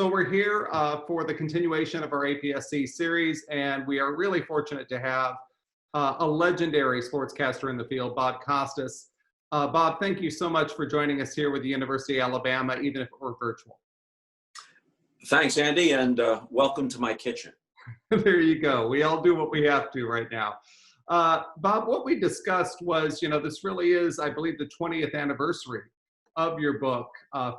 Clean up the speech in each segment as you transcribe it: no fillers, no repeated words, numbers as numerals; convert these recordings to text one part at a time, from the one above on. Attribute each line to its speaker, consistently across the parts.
Speaker 1: So we're here for the continuation of our APSC series, and we are really fortunate to have a legendary sportscaster in the field, Bob Costas. Bob, thank you so much for joining us here with the University of Alabama, even if it were virtual.
Speaker 2: Thanks, Andy, and welcome to my kitchen.
Speaker 1: There you go. We all do what we have to right now. Bob, what we discussed was, this really is, I believe, the 20th anniversary of your book,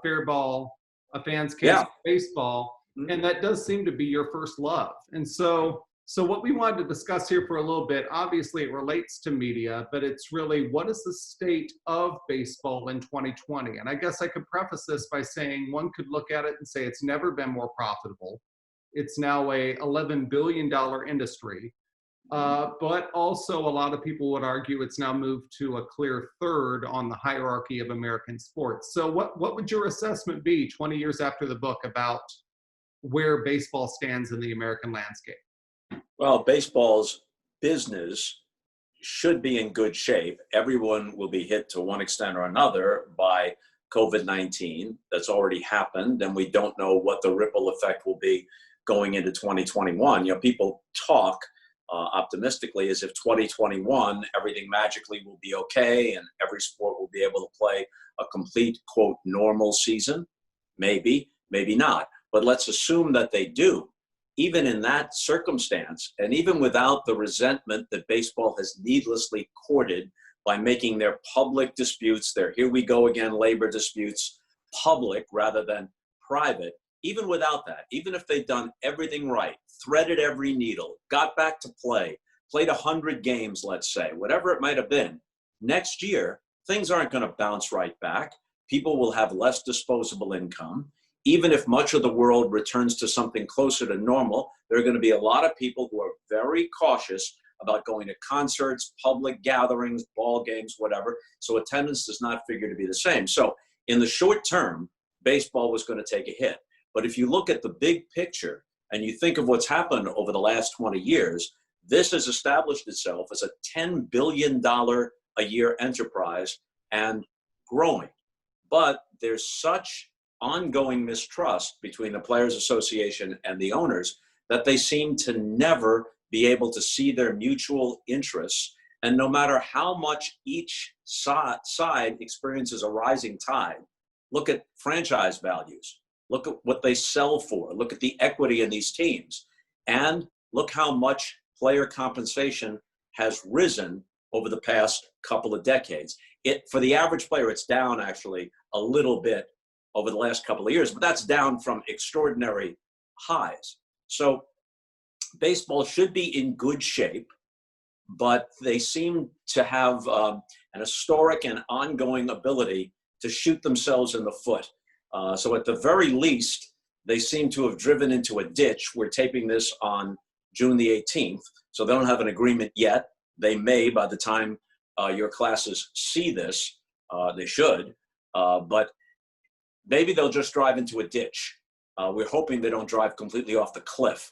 Speaker 1: Fair Ball, A Fan's Case for Baseball, and that does seem to be your first love. And so what we wanted to discuss here for a little bit, obviously it relates to media, but it's really what is the state of baseball in 2020? And I guess I could preface this by saying one could look at it and say it's never been more profitable. It's now a $11 billion industry. But also a lot of people would argue it's now moved to a clear third on the hierarchy of American sports. So what would your assessment be 20 years after the book about where baseball stands in the American landscape?
Speaker 2: Well, baseball's business should be in good shape. Everyone will be hit to one extent or another by COVID-19. That's already happened, and we don't know what the ripple effect will be going into 2021. People talk optimistically as if 2021, everything magically will be okay and every sport will be able to play a complete, quote, normal season. Maybe, maybe not. But let's assume that they do. Even in that circumstance, and even without the resentment that baseball has needlessly courted by making their public disputes, their here we go again labor disputes, public rather than private, even without that, even if they'd done everything right, threaded every needle, got back to play, played 100 games, let's say, whatever it might have been, next year, things aren't going to bounce right back. People will have less disposable income. Even if much of the world returns to something closer to normal, there are going to be a lot of people who are very cautious about going to concerts, public gatherings, ball games, whatever. So attendance does not figure to be the same. So in the short term, baseball was going to take a hit. But if you look at the big picture and you think of what's happened over the last 20 years, this has established itself as a $10 billion a year enterprise and growing. But there's such ongoing mistrust between the Players Association and the owners that they seem to never be able to see their mutual interests. And no matter how much each side experiences a rising tide, look at franchise values. Look at what they sell for. Look at the equity in these teams. And look how much player compensation has risen over the past couple of decades. For the average player, it's down actually a little bit over the last couple of years, but that's down from extraordinary highs. So baseball should be in good shape, but they seem to have an historic and ongoing ability to shoot themselves in the foot. So at the very least, they seem to have driven into a ditch. We're taping this on June the 18th, so they don't have an agreement yet. They may by the time your classes see this. They should, but maybe they'll just drive into a ditch. We're hoping they don't drive completely off the cliff.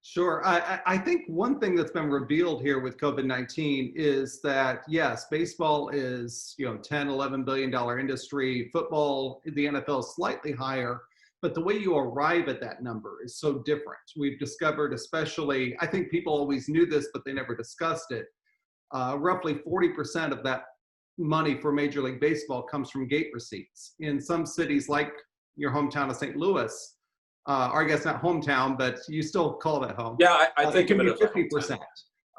Speaker 1: Sure. I think one thing that's been revealed here with COVID-19 is that, yes, baseball is, 10, $11 billion industry. Football, the NFL is slightly higher, but the way you arrive at that number is so different. We've discovered, especially, I think people always knew this, but they never discussed it. Roughly 40% of that money for Major League Baseball comes from gate receipts. In some cities like your hometown of St. Louis, or I guess not hometown, but you still call that home.
Speaker 2: Yeah, I think
Speaker 1: it
Speaker 2: of
Speaker 1: can
Speaker 2: it
Speaker 1: be
Speaker 2: as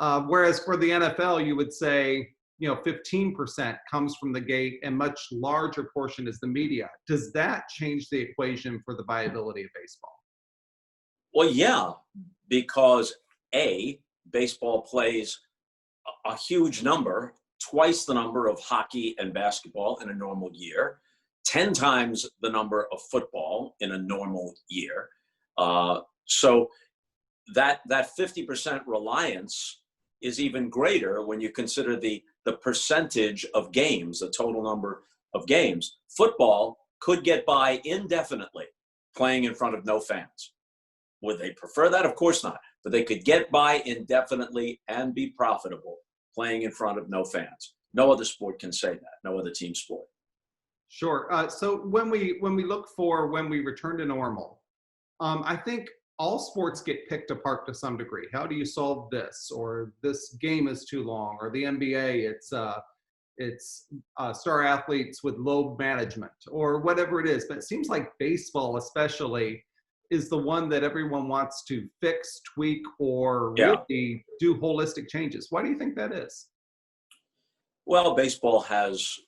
Speaker 1: 50%. Whereas for the NFL, you would say, 15% comes from the gate and much larger portion is the media. Does that change the equation for the viability of baseball?
Speaker 2: Well, yeah, because baseball plays a huge number, twice the number of hockey and basketball in a normal year, 10 times the number of football in a normal year. So that 50% reliance is even greater when you consider the percentage of games, the total number of games. Football could get by indefinitely playing in front of no fans. Would they prefer that? Of course not. But they could get by indefinitely and be profitable playing in front of no fans. No other sport can say that. No other team sport.
Speaker 1: Sure. So when we look for when we return to normal, I think all sports get picked apart to some degree. How do you solve this? Or this game is too long. Or the NBA, it's star athletes with load management, or whatever it is. But it seems like baseball, especially, is the one that everyone wants to fix, tweak, or
Speaker 2: Yeah.
Speaker 1: really do holistic changes. Why do you think that is?
Speaker 2: Well, baseball has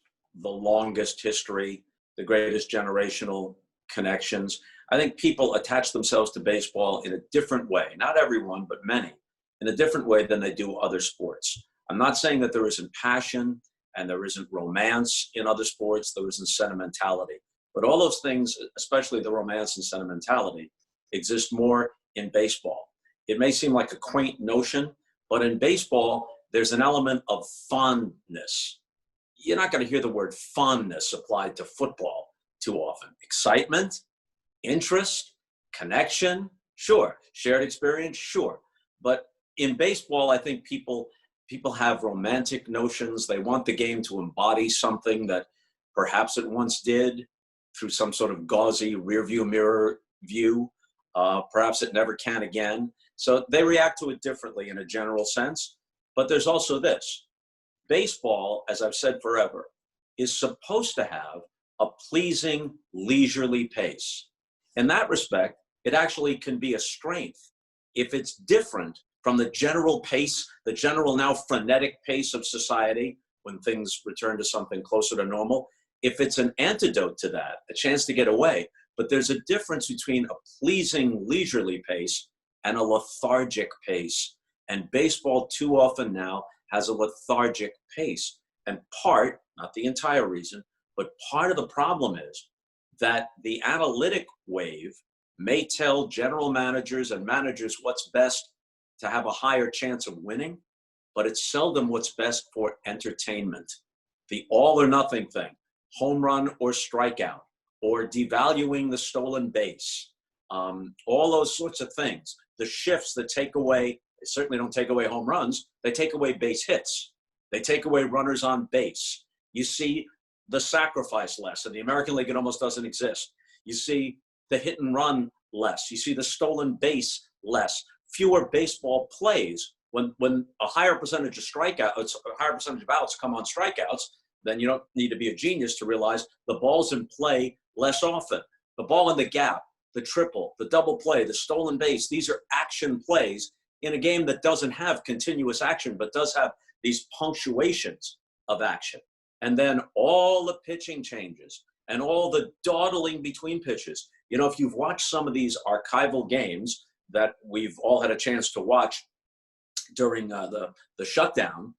Speaker 2: the longest history, the greatest generational connections. I think people attach themselves to baseball in a different way, not everyone, but many, in a different way than they do other sports. I'm not saying that there isn't passion and there isn't romance in other sports, there isn't sentimentality. But all those things, especially the romance and sentimentality, exist more in baseball. It may seem like a quaint notion, but in baseball, there's an element of fondness. You're not going to hear the word fondness applied to football too often. Excitement, interest, connection, sure. Shared experience, sure. But in baseball, I think people have romantic notions. They want the game to embody something that perhaps it once did through some sort of gauzy rearview mirror view. Perhaps it never can again. So they react to it differently in a general sense. But there's also this. Baseball, as I've said forever, is supposed to have a pleasing, leisurely pace. In that respect, it actually can be a strength if it's different from the general pace, the general now frenetic pace of society when things return to something closer to normal. If it's an antidote to that, a chance to get away, but there's a difference between a pleasing, leisurely pace and a lethargic pace. And baseball too often now has a lethargic pace. And part, not the entire reason, but part of the problem is that the analytic wave may tell general managers and managers what's best to have a higher chance of winning, but it's seldom what's best for entertainment. The all or nothing thing, home run or strikeout, or devaluing the stolen base, all those sorts of things. The shifts that take away, they certainly don't take away home runs, they take away base hits. They take away runners on base. You see the sacrifice less. In the American League, it almost doesn't exist. You see the hit and run less. You see the stolen base less. Fewer baseball plays. When a higher percentage of strikeouts, a higher percentage of outs come on strikeouts, then you don't need to be a genius to realize the ball's in play less often. The ball in the gap, the triple, the double play, the stolen base, these are action plays in a game that doesn't have continuous action, but does have these punctuations of action. And then all the pitching changes and all the dawdling between pitches. You know, if you've watched some of these archival games that we've all had a chance to watch during the shutdown,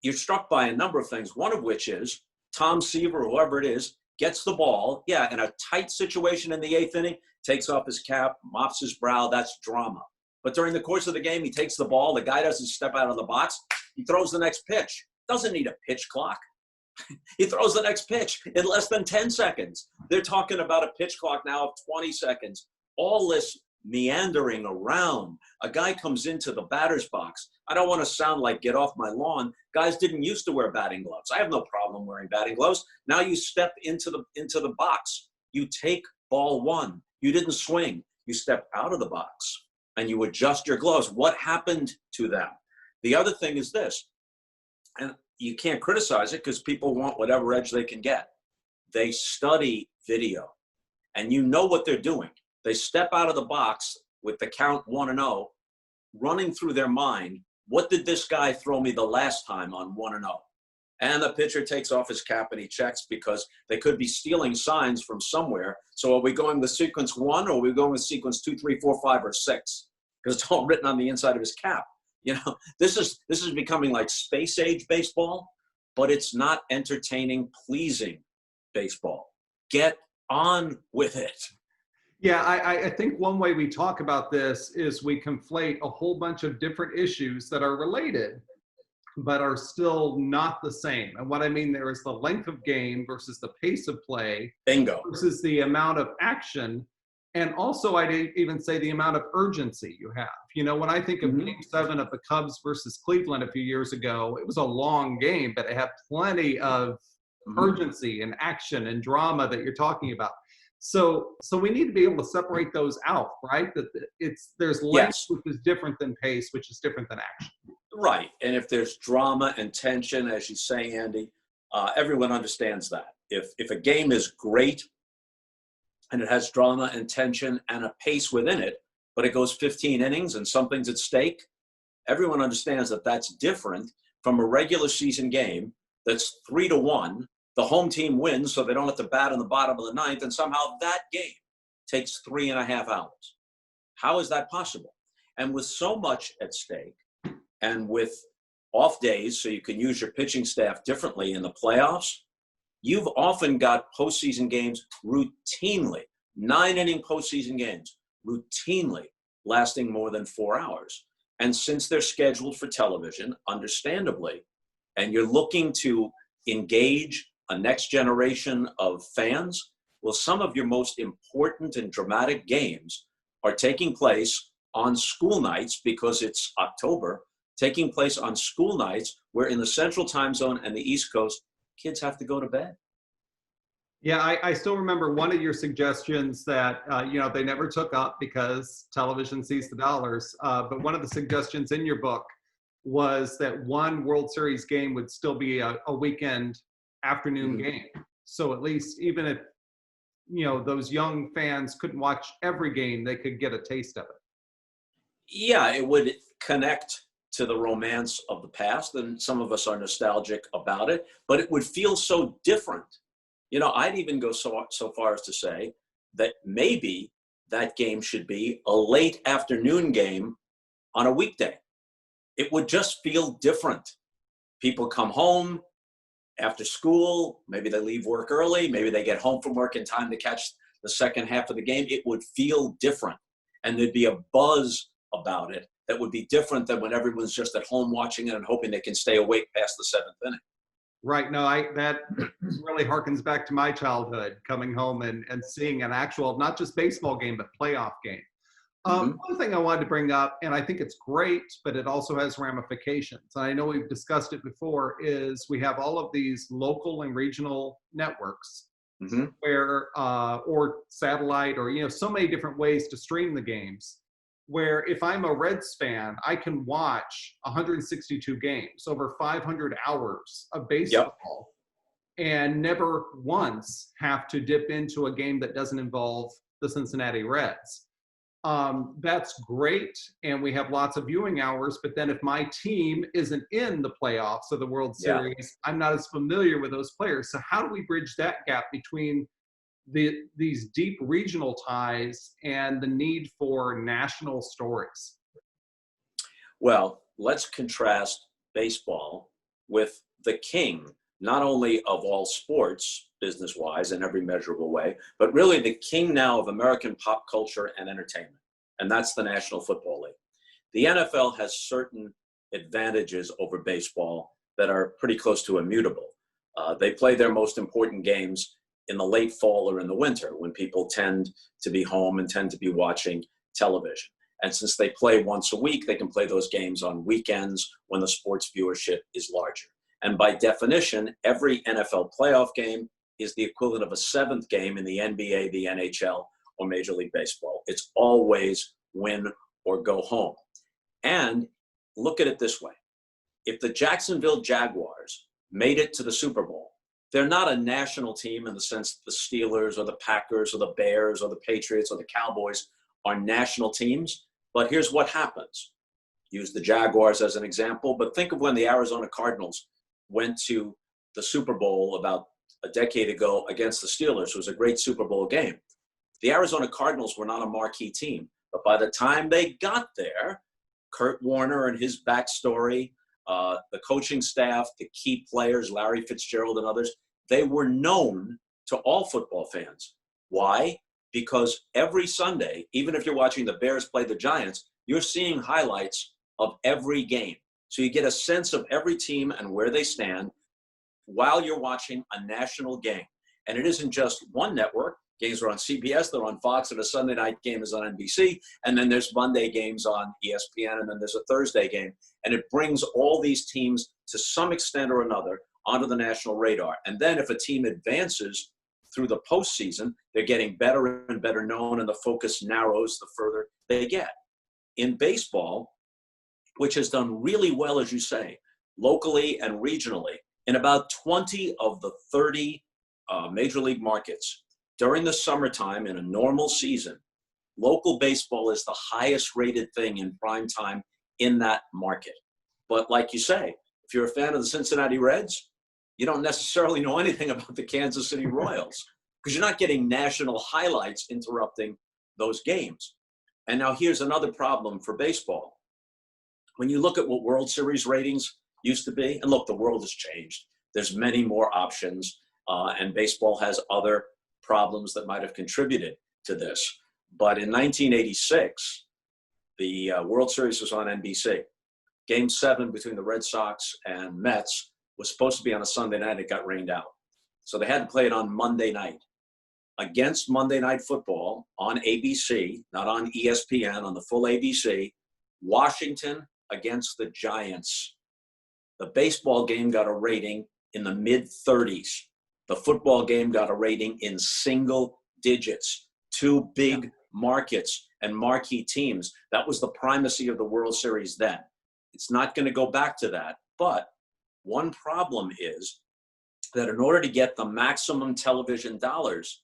Speaker 2: you're struck by a number of things, one of which is Tom Seaver, whoever it is, gets the ball, in a tight situation in the eighth inning, takes off his cap, mops his brow, that's drama. But during the course of the game, he takes the ball, the guy doesn't step out of the box, he throws the next pitch. Doesn't need a pitch clock. He throws the next pitch in less than 10 seconds. They're talking about a pitch clock now of 20 seconds. All this meandering around. A guy comes into the batter's box. I don't want to sound like get off my lawn. Guys didn't used to wear batting gloves. I have no problem wearing batting gloves. Now you step into the box. You take ball one. You didn't swing. You step out of the box and you adjust your gloves. What happened to them? The other thing is this, and you can't criticize it because people want whatever edge they can get. They study video, and you know what they're doing. They step out of the box with the count 1-0, running through their mind, what did this guy throw me the last time on 1-0? And the pitcher takes off his cap and he checks because they could be stealing signs from somewhere. So are we going with sequence 1 or are we going with sequence 2, 3, 4, 5, or 6? Because it's all written on the inside of his cap. You know, this is becoming like space age baseball, but it's not entertaining, pleasing baseball. Get on with it.
Speaker 1: Yeah, I think one way we talk about this is we conflate a whole bunch of different issues that are related, but are still not the same. And what I mean there is the length of game versus the pace of play.
Speaker 2: Bingo.
Speaker 1: Versus the amount of action. And also, I'd even say the amount of urgency you have. You know, when I think of Game 7 of the Cubs versus Cleveland a few years ago, it was a long game, but it had plenty of urgency and action and drama that you're talking about. So we need to be able to separate those out, right? That there's length,
Speaker 2: Yes.
Speaker 1: which is different than pace, which is different than action.
Speaker 2: Right. And if there's drama and tension, as you say, Andy, everyone understands that. If a game is great and it has drama and tension and a pace within it, but it goes 15 innings and something's at stake, everyone understands that that's different from a regular season game that's 3-1. The home team wins, so they don't have to bat in the bottom of the ninth, and somehow that game takes 3.5 hours. How is that possible? And with so much at stake, and with off days, so you can use your pitching staff differently in the playoffs, you've often got postseason games routinely, 9-inning postseason games, routinely lasting more than 4 hours. And since they're scheduled for television, understandably, and you're looking to engage a next generation of fans, well, some of your most important and dramatic games are taking place on school nights because it's October, taking place on school nights where in the Central Time Zone and the East Coast, kids have to go to bed.
Speaker 1: Yeah, I still remember one of your suggestions that, they never took up because television sees the dollars. But one of the suggestions in your book was that one World Series game would still be a weekend afternoon game. So at least even if, those young fans couldn't watch every game, they could get a taste of it.
Speaker 2: Yeah, it would connect to the romance of the past, and some of us are nostalgic about it, but it would feel so different. I'd even go so far as to say that maybe that game should be a late afternoon game on a weekday. It would just feel different. People come home after school, maybe they leave work early, maybe they get home from work in time to catch the second half of the game. It would feel different, and there'd be a buzz about it that would be different than when everyone's just at home watching it and hoping they can stay awake past the seventh inning.
Speaker 1: Right. No, that really harkens back to my childhood, coming home and seeing an actual, not just baseball game, but playoff game. One thing I wanted to bring up, and I think it's great, but it also has ramifications. And I know we've discussed it before, is we have all of these local and regional networks where, or satellite, or, so many different ways to stream the games, where if I'm a Reds fan, I can watch 162 games, over 500 hours of baseball, and never once have to dip into a game that doesn't involve the Cincinnati Reds. That's great, and we have lots of viewing hours, but then if my team isn't in the playoffs or the World Series, I'm not as familiar with those players. So how do we bridge that gap between these deep regional ties and the need for national stories?
Speaker 2: Well, let's contrast baseball with the king, not only of all sports, business-wise, in every measurable way, but really the king now of American pop culture and entertainment, and that's the National Football League. The NFL has certain advantages over baseball that are pretty close to immutable. They play their most important games in the late fall or in the winter, when people tend to be home and tend to be watching television. And since they play once a week, they can play those games on weekends when the sports viewership is larger. And by definition, every NFL playoff game is the equivalent of a seventh game in the NBA, the NHL, or Major League Baseball. It's always win or go home. And look at it this way. If the Jacksonville Jaguars made it to the Super Bowl, they're not a national team in the sense the Steelers or the Packers or the Bears or the Patriots or the Cowboys are national teams. But here's what happens. Use the Jaguars as an example, but think of when the Arizona Cardinals went to the Super Bowl about a decade ago against the Steelers. It was a great Super Bowl game. The Arizona Cardinals were not a marquee team, but by the time they got there, Kurt Warner and his backstory, the coaching staff, the key players, Larry Fitzgerald and others, they were known to all football fans. Why? Because every Sunday, even if you're watching the Bears play the Giants, you're seeing highlights of every game. So you get a sense of every team and where they stand while you're watching a national game. And it isn't just one network. Games are on CBS, they're on Fox, and a Sunday night game is on NBC. And then there's Monday games on ESPN, and then there's a Thursday game. And it brings all these teams to some extent or another onto the national radar. And then if a team advances through the postseason, they're getting better and better known, and the focus narrows the further they get. In baseball, which has done really well, as you say, locally and regionally, in about 20 of the 30 major league markets, during the summertime in a normal season, local baseball is the highest rated thing in prime time in that market. But like you say, if you're a fan of the Cincinnati Reds, you don't necessarily know anything about the Kansas City Royals because you're not getting national highlights interrupting those games. And now here's another problem for baseball. When you look at what World Series ratings used to be, and look, the world has changed. There's many more options, and baseball has other problems that might have contributed to this. But in 1986, the World Series was on NBC. Game 7 between the Red Sox and Mets was supposed to be on a Sunday night. It got rained out. So they had to play it on Monday night. Against Monday Night Football on ABC, not on ESPN, on the full ABC, Washington against the Giants. The baseball game got a rating in the mid-30s. The football game got a rating in single digits. Two big markets and marquee teams. That was the primacy of the World Series then. It's not going to go back to that. But one problem is that in order to get the maximum television dollars,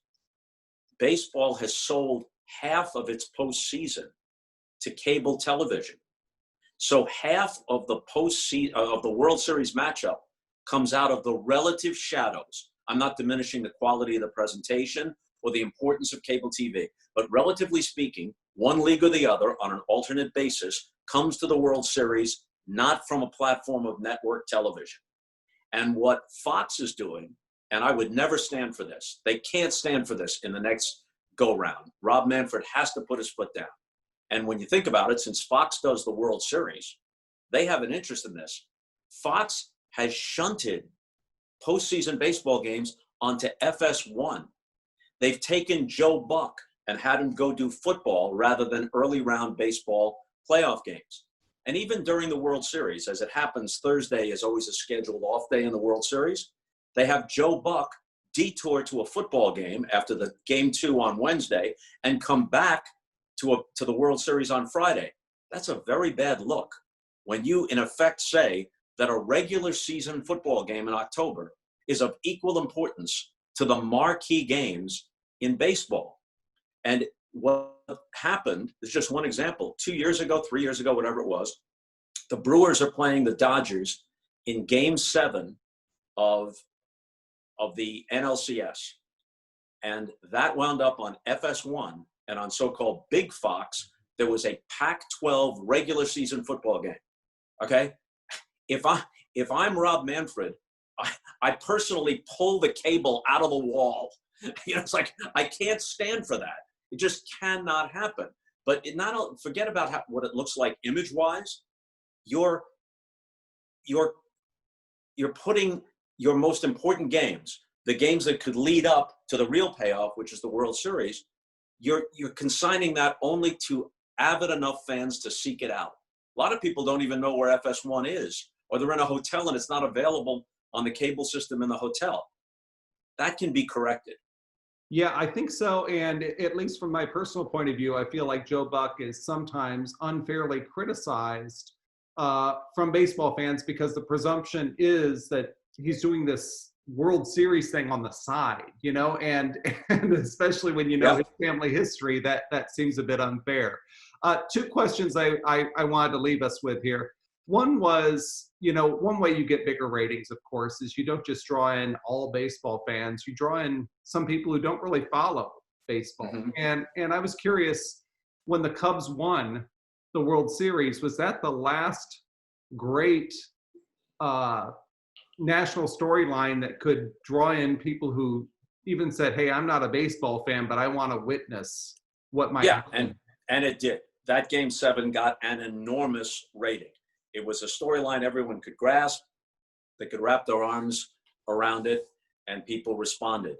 Speaker 2: baseball has sold half of its postseason to cable television. So half of the of the World Series matchup comes out of the relative shadows. I'm not diminishing the quality of the presentation or the importance of cable TV, but relatively speaking, one league or the other on an alternate basis comes to the World Series not from a platform of network television. And what Fox is doing, and I would never stand for this, they can't stand for this in the next go-round. Rob Manfred has to put his foot down. And when you think about it, since Fox does the World Series, they have an interest in this. Fox has shunted postseason baseball games onto FS1. They've taken Joe Buck and had him go do football rather than early round baseball playoff games. And even during the World Series, as it happens, Thursday is always a scheduled off day in the World Series. They have Joe Buck detour to a football game after the game 2 on Wednesday and come back to the World Series on Friday. That's a very bad look when you, in effect, say that a regular season football game in October is of equal importance to the marquee games in baseball. And what happened is just one example. 2 years ago, 3 years ago, whatever it was, the Brewers are playing the Dodgers in Game 7 of the NLCS. And that wound up on FS1, and on so-called Big Fox, there was a Pac-12 regular season football game. Okay? If I'm Rob Manfred, I personally pull the cable out of the wall. It's like, I can't stand for that. It just cannot happen. But forget about what it looks like image-wise. You're putting your most important games, the games that could lead up to the real payoff, which is the World Series, you're consigning that only to avid enough fans to seek it out. A lot of people don't even know where FS1 is, or they're in a hotel and it's not available on the cable system in the hotel. That can be corrected.
Speaker 1: Yeah, I think so. And at least from my personal point of view, I feel like Joe Buck is sometimes unfairly criticized from baseball fans because the presumption is that he's doing this World Series thing on the side, and especially when you know his family history, that seems a bit unfair. 2 questions I wanted to leave us with here. One was, one way you get bigger ratings, of course, is you don't just draw in all baseball fans. You draw in some people who don't really follow baseball. Mm-hmm. And I was curious, when the Cubs won the World Series, was that the last great national storyline that could draw in people who even said, hey, I'm not a baseball fan, but I want to witness what might happen?
Speaker 2: And it did. That Game 7 got an enormous rating. It was a storyline everyone could grasp. They could wrap their arms around it, and people responded.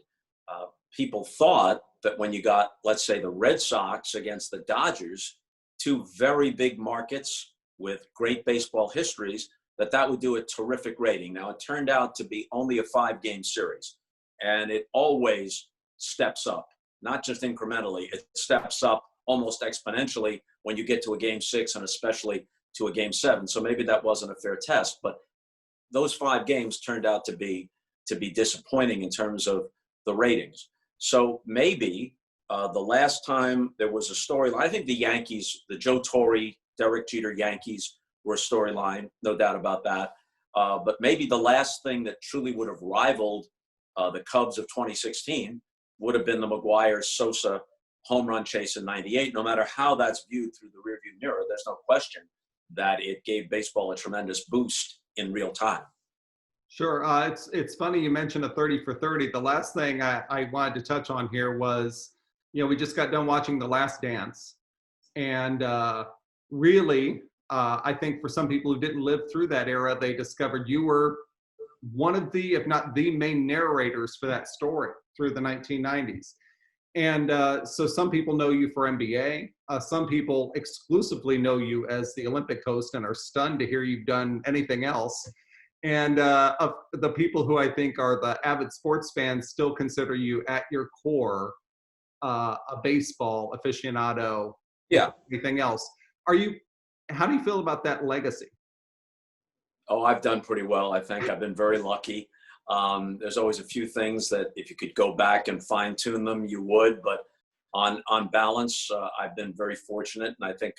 Speaker 2: People thought that when you got, let's say, the Red Sox against the Dodgers, 2 very big markets with great baseball histories, that would do a terrific rating. Now, it turned out to be only a 5-game series, and it always steps up, not just incrementally. It steps up almost exponentially when you get to a game 6 and especially to a game 7. So maybe that wasn't a fair test, but those 5 games turned out to be disappointing in terms of the ratings. So maybe the last time there was a storyline, I think the Yankees, the Joe Torre, Derek Jeter Yankees were a storyline, no doubt about that. But maybe the last thing that truly would have rivaled the Cubs of 2016 would have been the McGuire-Sosa home run chase in '98. No matter how that's viewed through the rearview mirror, there's no question that it gave baseball a tremendous boost in real time.
Speaker 1: Sure. It's funny you mentioned a 30 for 30. The last thing I wanted to touch on here was, we just got done watching The Last Dance. And really, I think for some people who didn't live through that era, they discovered you were one of the, if not the main narrators for that story through the 1990s. And so some people know you for NBA. Some people exclusively know you as the Olympic host and are stunned to hear you've done anything else. And of the people who I think are the avid sports fans still consider you at your core a baseball aficionado.
Speaker 2: Yeah.
Speaker 1: Anything else? How do you feel about that legacy?
Speaker 2: Oh, I've done pretty well. I think I've been very lucky. There's always a few things that if you could go back and fine tune them, you would. But on balance, I've been very fortunate, and I think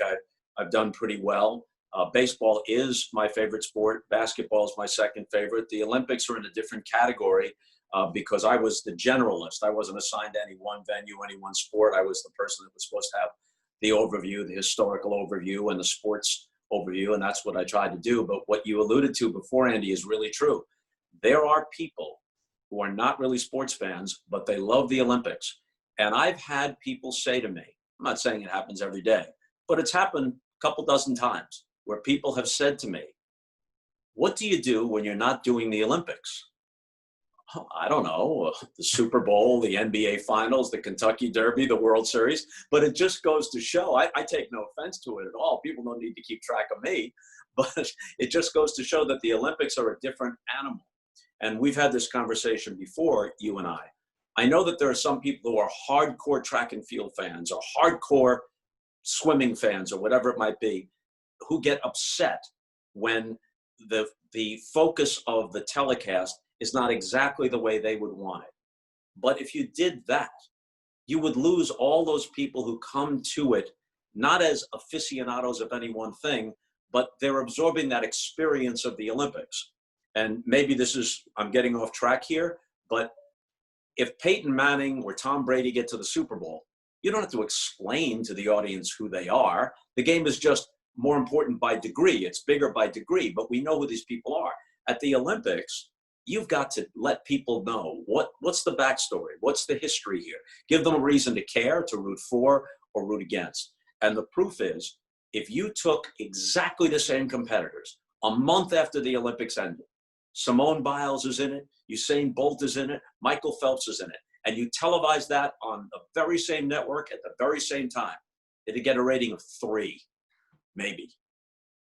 Speaker 2: I've done pretty well. Baseball is my favorite sport. Basketball is my second favorite. The Olympics are in a different category because I was the generalist. I wasn't assigned to any one venue, any one sport. I was the person that was supposed to have the overview, the historical overview, and the sports overview, and that's what I tried to do. But what you alluded to before, Andy, is really true. There are people who are not really sports fans, but they love the Olympics. And I've had people say to me, I'm not saying it happens every day, but it's happened a couple dozen times where people have said to me, what do you do when you're not doing the Olympics? Oh, I don't know, the Super Bowl, the NBA Finals, the Kentucky Derby, the World Series. But it just goes to show, I take no offense to it at all. People don't need to keep track of me. But it just goes to show that the Olympics are a different animal. And we've had this conversation before, you and I. I know that there are some people who are hardcore track and field fans or hardcore swimming fans or whatever it might be, who get upset when the focus of the telecast is not exactly the way they would want it. But if you did that, you would lose all those people who come to it, not as aficionados of any one thing, but they're absorbing that experience of the Olympics. And maybe I'm getting off track here, but if Peyton Manning or Tom Brady get to the Super Bowl, you don't have to explain to the audience who they are. The game is just more important by degree. It's bigger by degree, but we know who these people are. At the Olympics, you've got to let people know what's the backstory, what's the history here. Give them a reason to care, to root for or root against. And the proof is, if you took exactly the same competitors a month after the Olympics ended, Simone Biles is in it, Usain Bolt is in it, Michael Phelps is in it, and you televise that on the very same network at the very same time, it'd get a rating of 3, maybe.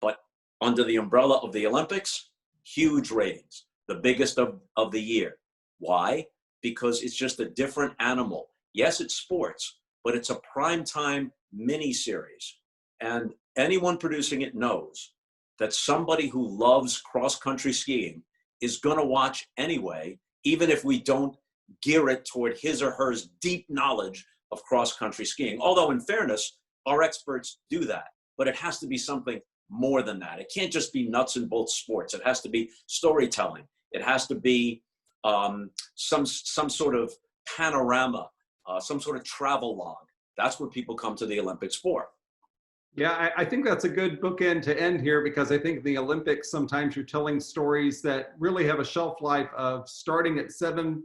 Speaker 2: But under the umbrella of the Olympics, huge ratings, the biggest of the year. Why? Because it's just a different animal. Yes, it's sports, but it's a primetime mini-series. And anyone producing it knows that somebody who loves cross-country skiing is going to watch anyway, even if we don't gear it toward his or her deep knowledge of cross-country skiing. Although, in fairness, our experts do that. But it has to be something more than that. It can't just be nuts and bolts sports. It has to be storytelling. It has to be some sort of panorama, some sort of travel log. That's what people come to the Olympics for.
Speaker 1: Yeah, I think that's a good bookend to end here, because I think the Olympics, sometimes you're telling stories that really have a shelf life of starting at 7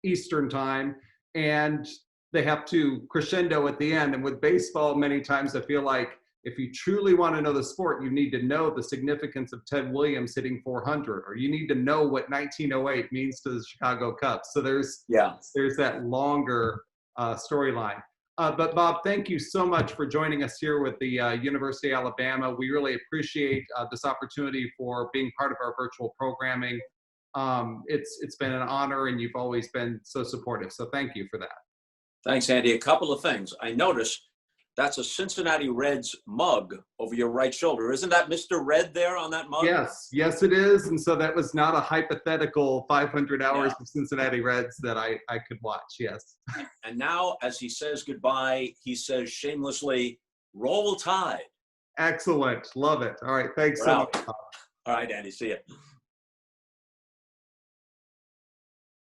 Speaker 1: Eastern time, and they have to crescendo at the end. And with baseball, many times I feel like if you truly want to know the sport, you need to know the significance of Ted Williams hitting 400, or you need to know what 1908 means to the Chicago Cubs. So there's that longer storyline. But Bob, thank you so much for joining us here with the University of Alabama. We really appreciate this opportunity for being part of our virtual programming. It's been an honor, and you've always been so supportive. So thank you for that.
Speaker 2: Thanks, Andy. A couple of things. I notice that's a Cincinnati Reds mug over your right shoulder. Isn't that Mr. Red there on that mug?
Speaker 1: Yes, yes, it is. And so that was not a hypothetical 500 hours of Cincinnati Reds that I could watch. Yes.
Speaker 2: And now, as he says goodbye, he says shamelessly, "Roll Tide."
Speaker 1: Excellent. Love it. All right. Thanks
Speaker 2: We're
Speaker 1: so
Speaker 2: out.
Speaker 1: much.
Speaker 2: All right, Andy. See you.